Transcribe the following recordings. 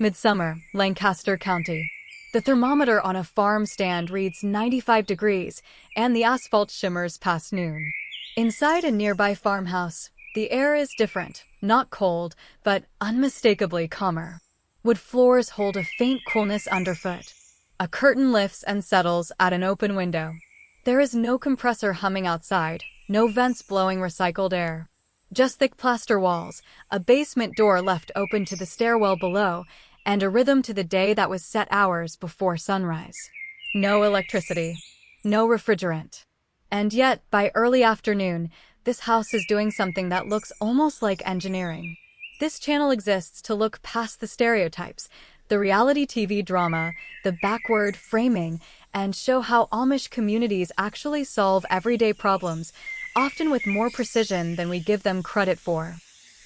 Midsummer, Lancaster County. The thermometer on a farm stand reads 95 degrees, and the asphalt shimmers past noon. Inside a nearby farmhouse, the air is different, not cold, but unmistakably calmer. Wood floors hold a faint coolness underfoot. A curtain lifts and settles at an open window. There is no compressor humming outside, no vents blowing recycled air. Just thick plaster walls, a basement door left open to the stairwell below, and a rhythm to the day that was set hours before sunrise. No electricity, no refrigerant. And yet, by early afternoon, this house is doing something that looks almost like engineering. This channel exists to look past the stereotypes, the reality TV drama, the backward framing, and show how Amish communities actually solve everyday problems, often with more precision than we give them credit for.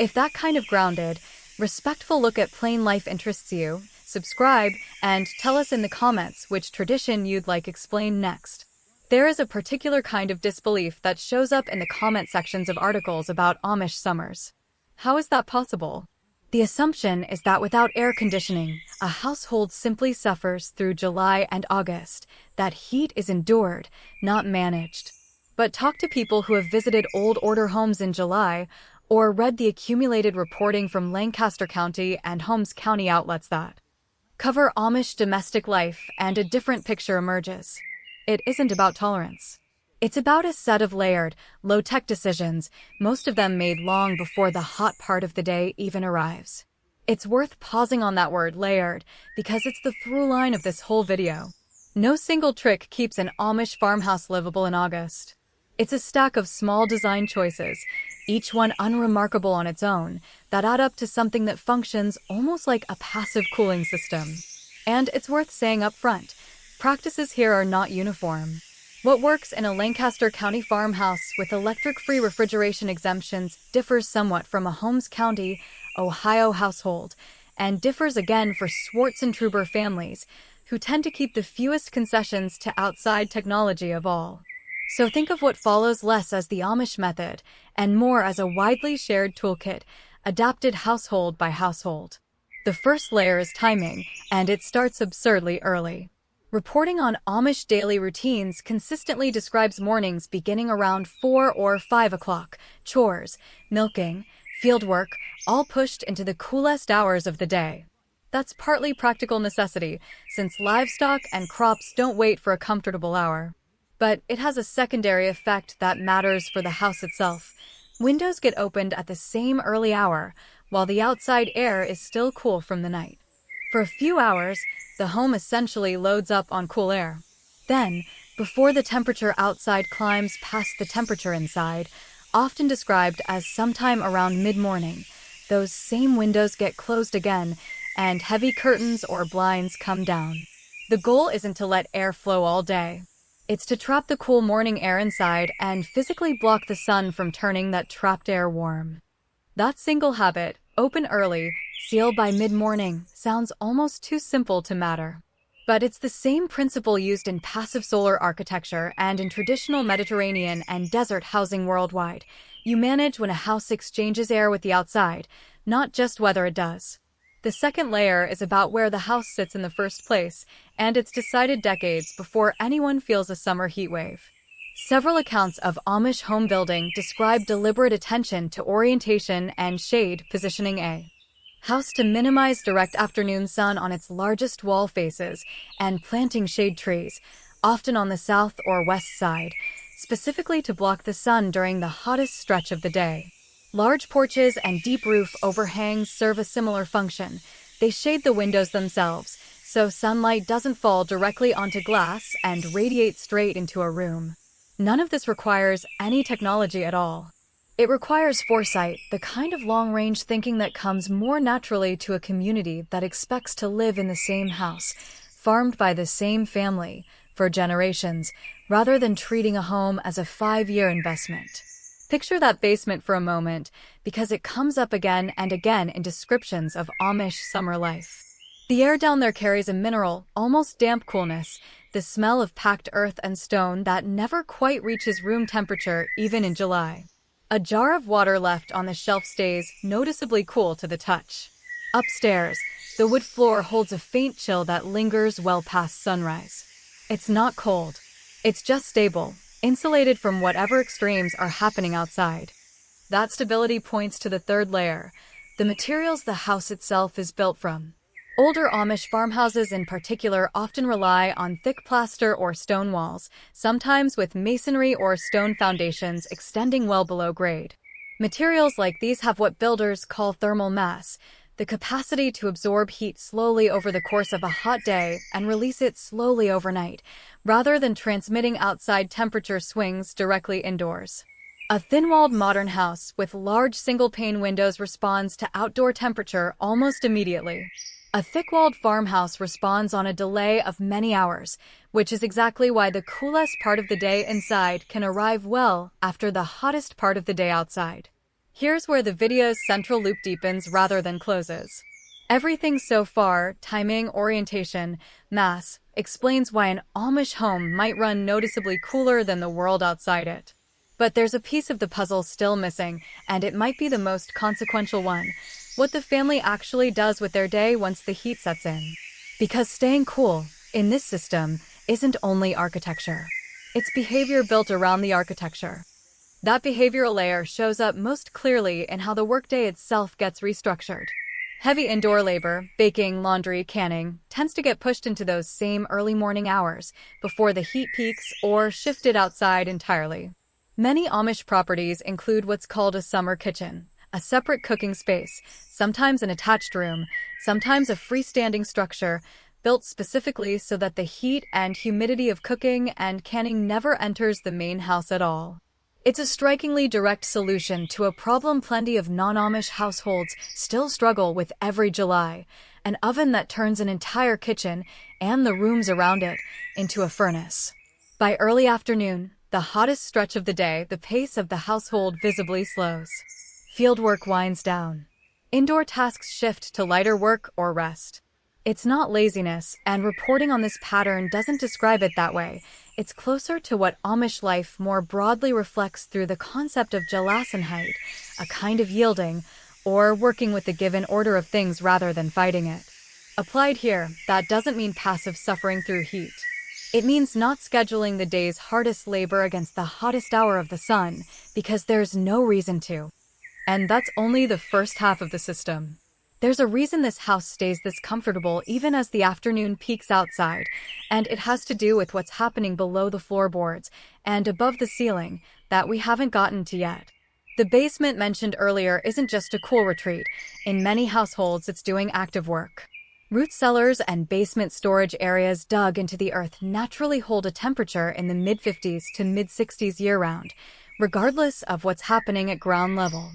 If that kind of grounded, respectful look at plain life interests you, subscribe and tell us in the comments which tradition you'd like explained next. There is a particular kind of disbelief that shows up in the comment sections of articles about Amish summers. How is that possible? The assumption is that without air conditioning, a household simply suffers through July and August, that heat is endured, not managed. But talk to people who have visited old order homes in July, or read the accumulated reporting from Lancaster County and Holmes County outlets that cover Amish domestic life, and a different picture emerges. It isn't about tolerance. It's about a set of layered, low-tech decisions, most of them made long before the hot part of the day even arrives. It's worth pausing on that word, layered, because it's the through line of this whole video. No single trick keeps an Amish farmhouse livable in August. It's a stack of small design choices, each one unremarkable on its own, that add up to something that functions almost like a passive cooling system. And it's worth saying up front, practices here are not uniform. What works in a Lancaster County farmhouse with electric-free refrigeration exemptions differs somewhat from a Holmes County, Ohio household, and differs again for Schwarzentuber families, who tend to keep the fewest concessions to outside technology of all. So think of what follows less as the Amish method, and more as a widely shared toolkit, adapted household by household. The first layer is timing, and it starts absurdly early. Reporting on Amish daily routines consistently describes mornings beginning around 4 or 5 o'clock, chores, milking, fieldwork, all pushed into the coolest hours of the day. That's partly practical necessity, since livestock and crops don't wait for a comfortable hour. But it has a secondary effect that matters for the house itself. Windows get opened at the same early hour, while the outside air is still cool from the night. For a few hours, the home essentially loads up on cool air. Then, before the temperature outside climbs past the temperature inside, often described as sometime around mid-morning, those same windows get closed again, and heavy curtains or blinds come down. The goal isn't to let air flow all day. It's to trap the cool morning air inside and physically block the sun from turning that trapped air warm. That single habit, open early, seal by mid-morning, sounds almost too simple to matter. But it's the same principle used in passive solar architecture and in traditional Mediterranean and desert housing worldwide. You manage when a house exchanges air with the outside, not just whether it does. The second layer is about where the house sits in the first place, and it's decided decades before anyone feels a summer heat wave. Several accounts of Amish home building describe deliberate attention to orientation and shade positioning a house to minimize direct afternoon sun on its largest wall faces, and planting shade trees, often on the south or west side, specifically to block the sun during the hottest stretch of the day. Large porches and deep roof overhangs serve a similar function. They shade the windows themselves, so sunlight doesn't fall directly onto glass and radiate straight into a room. None of this requires any technology at all. It requires foresight, the kind of long-range thinking that comes more naturally to a community that expects to live in the same house, farmed by the same family, for generations, rather than treating a home as a 5-year investment. Picture that basement for a moment, because it comes up again and again in descriptions of Amish summer life. The air down there carries a mineral, almost damp coolness, the smell of packed earth and stone that never quite reaches room temperature even in July. A jar of water left on the shelf stays noticeably cool to the touch. Upstairs, The wood floor holds a faint chill that lingers well past sunrise. It's not cold. It's just stable, insulated from whatever extremes are happening outside. That stability points to the third layer, the materials the house itself is built from. Older Amish farmhouses in particular often rely on thick plaster or stone walls, sometimes with masonry or stone foundations extending well below grade. Materials like these have what builders call thermal mass, the capacity to absorb heat slowly over the course of a hot day and release it slowly overnight, rather than transmitting outside temperature swings directly indoors. A thin-walled modern house with large single-pane windows responds to outdoor temperature almost immediately. A thick-walled farmhouse responds on a delay of many hours, which is exactly why the coolest part of the day inside can arrive well after the hottest part of the day outside. Here's where the video's central loop deepens rather than closes. Everything so far, timing, orientation, mass, explains why an Amish home might run noticeably cooler than the world outside it. But there's a piece of the puzzle still missing, and it might be the most consequential one: what the family actually does with their day once the heat sets in. Because staying cool, in this system, isn't only architecture. It's behavior built around the architecture. That behavioral layer shows up most clearly in how the workday itself gets restructured. Heavy indoor labor, baking, laundry, canning, tends to get pushed into those same early morning hours, before the heat peaks or shifted outside entirely. Many Amish properties include what's called a summer kitchen, a separate cooking space, sometimes an attached room, sometimes a freestanding structure, built specifically so that the heat and humidity of cooking and canning never enters the main house at all. It's a strikingly direct solution to a problem plenty of non-Amish households still struggle with every July: an oven that turns an entire kitchen, and the rooms around it, into a furnace. By early afternoon, the hottest stretch of the day, the pace of the household visibly slows. Fieldwork winds down. Indoor tasks shift to lighter work or rest. It's not laziness, and reporting on this pattern doesn't describe it that way. It's closer to what Amish life more broadly reflects through the concept of Gelassenheit, a kind of yielding, or working with the given order of things rather than fighting it. Applied here, that doesn't mean passive suffering through heat. It means not scheduling the day's hardest labor against the hottest hour of the sun, because there's no reason to. And that's only the first half of the system. There's a reason this house stays this comfortable even as the afternoon peaks outside, and it has to do with what's happening below the floorboards and above the ceiling that we haven't gotten to yet. The basement mentioned earlier isn't just a cool retreat. In many households, it's doing active work. Root cellars and basement storage areas dug into the earth naturally hold a temperature in the mid-50s to mid-60s year-round, regardless of what's happening at ground level.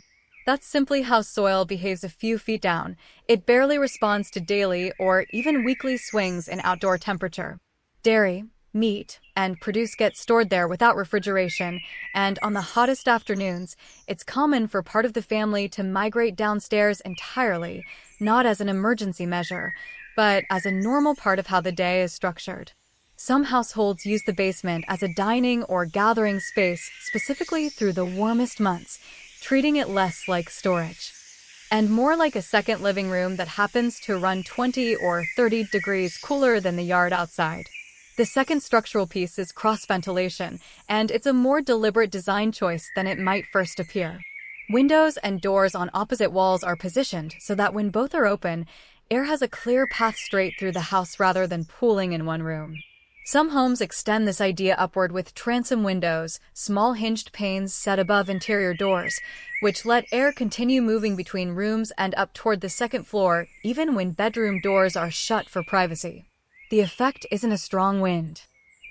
That's simply how soil behaves a few feet down. It barely responds to daily or even weekly swings in outdoor temperature. Dairy, meat, and produce get stored there without refrigeration, and on the hottest afternoons, it's common for part of the family to migrate downstairs entirely, not as an emergency measure, but as a normal part of how the day is structured. Some households use the basement as a dining or gathering space specifically through the warmest months, treating it less like storage and more like a second living room that happens to run 20 or 30 degrees cooler than the yard outside. The second structural piece is cross-ventilation, and it's a more deliberate design choice than it might first appear. Windows and doors on opposite walls are positioned so that when both are open, air has a clear path straight through the house rather than pooling in one room. Some homes extend this idea upward with transom windows, small hinged panes set above interior doors, which let air continue moving between rooms and up toward the second floor, even when bedroom doors are shut for privacy. The effect isn't a strong wind.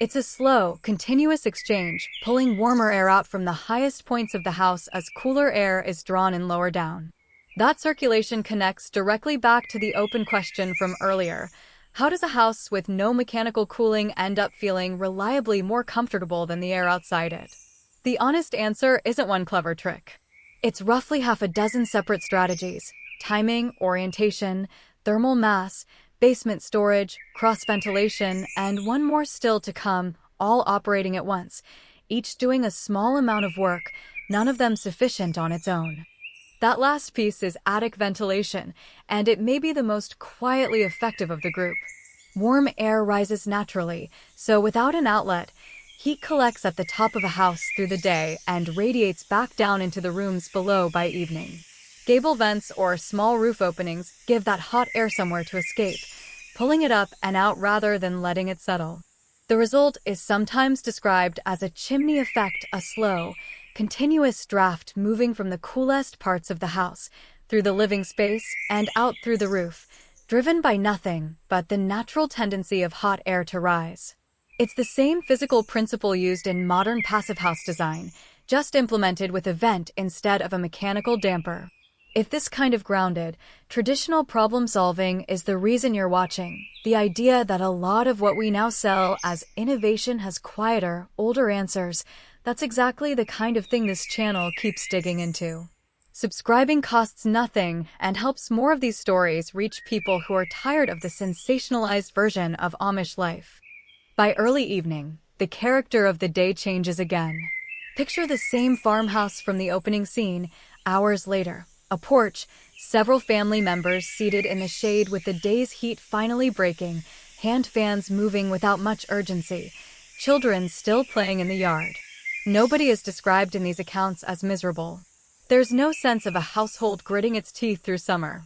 It's a slow, continuous exchange, pulling warmer air out from the highest points of the house as cooler air is drawn in lower down. That circulation connects directly back to the open question from earlier. How does a house with no mechanical cooling end up feeling reliably more comfortable than the air outside it? The honest answer isn't one clever trick. It's roughly half a dozen separate strategies: timing, orientation, thermal mass, basement storage, cross-ventilation, and one more still to come, all operating at once, each doing a small amount of work, none of them sufficient on its own. That last piece is attic ventilation, and it may be the most quietly effective of the group. Warm air rises naturally, so without an outlet, heat collects at the top of a house through the day and radiates back down into the rooms below by evening. Gable vents or small roof openings give that hot air somewhere to escape, pulling it up and out rather than letting it settle. The result is sometimes described as a chimney effect, a slow, continuous draft moving from the coolest parts of the house, through the living space, and out through the roof, driven by nothing but the natural tendency of hot air to rise. It's the same physical principle used in modern passive house design, just implemented with a vent instead of a mechanical damper. If this kind of grounded, traditional problem-solving is the reason you're watching, the idea that a lot of what we now sell as innovation has quieter, older answers, that's exactly the kind of thing this channel keeps digging into. Subscribing costs nothing and helps more of these stories reach people who are tired of the sensationalized version of Amish life. By early evening, the character of the day changes again. Picture the same farmhouse from the opening scene, hours later. A porch, several family members seated in the shade with the day's heat finally breaking, hand fans moving without much urgency, children still playing in the yard. Nobody is described in these accounts as miserable. There's no sense of a household gritting its teeth through summer.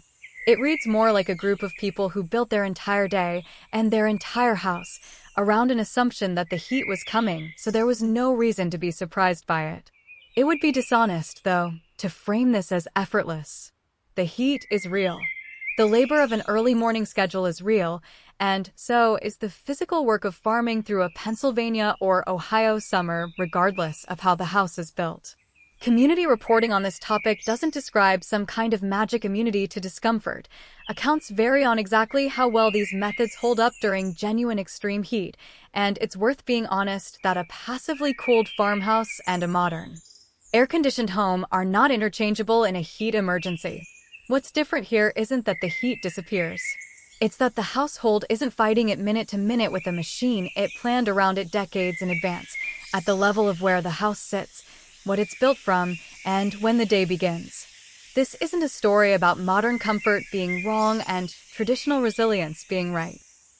It reads more like a group of people who built their entire day and their entire house around an assumption that the heat was coming, so there was no reason to be surprised by it. It would be dishonest, though, to frame this as effortless. The heat is real. The labor of an early morning schedule is real, and so is the physical work of farming through a Pennsylvania or Ohio summer, regardless of how the house is built. Community reporting on this topic doesn't describe some kind of magic immunity to discomfort. Accounts vary on exactly how well these methods hold up during genuine extreme heat, and it's worth being honest that a passively cooled farmhouse and a modern, air-conditioned home are not interchangeable in a heat emergency. What's different here isn't that the heat disappears. It's that the household isn't fighting it minute to minute with a machine it planned around it decades in advance, at the level of where the house sits, what it's built from, and when the day begins. This isn't a story about modern comfort being wrong and traditional resilience being right.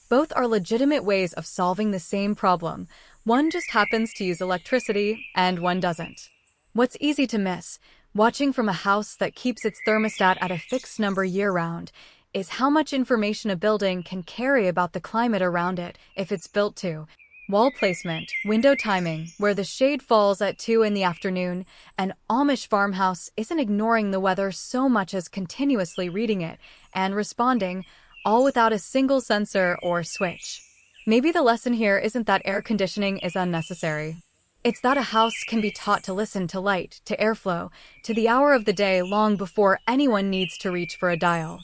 Both are legitimate ways of solving the same problem. One just happens to use electricity, and one doesn't. What's easy to miss, watching from a house that keeps its thermostat at a fixed number year-round, is how much information a building can carry about the climate around it if it's built to. Wall placement, window timing, where the shade falls at 2 in the afternoon. An Amish farmhouse isn't ignoring the weather so much as continuously reading it and responding, all without a single sensor or switch. Maybe the lesson here isn't that air conditioning is unnecessary. It's that a house can be taught to listen to light, to airflow, to the hour of the day long before anyone needs to reach for a dial.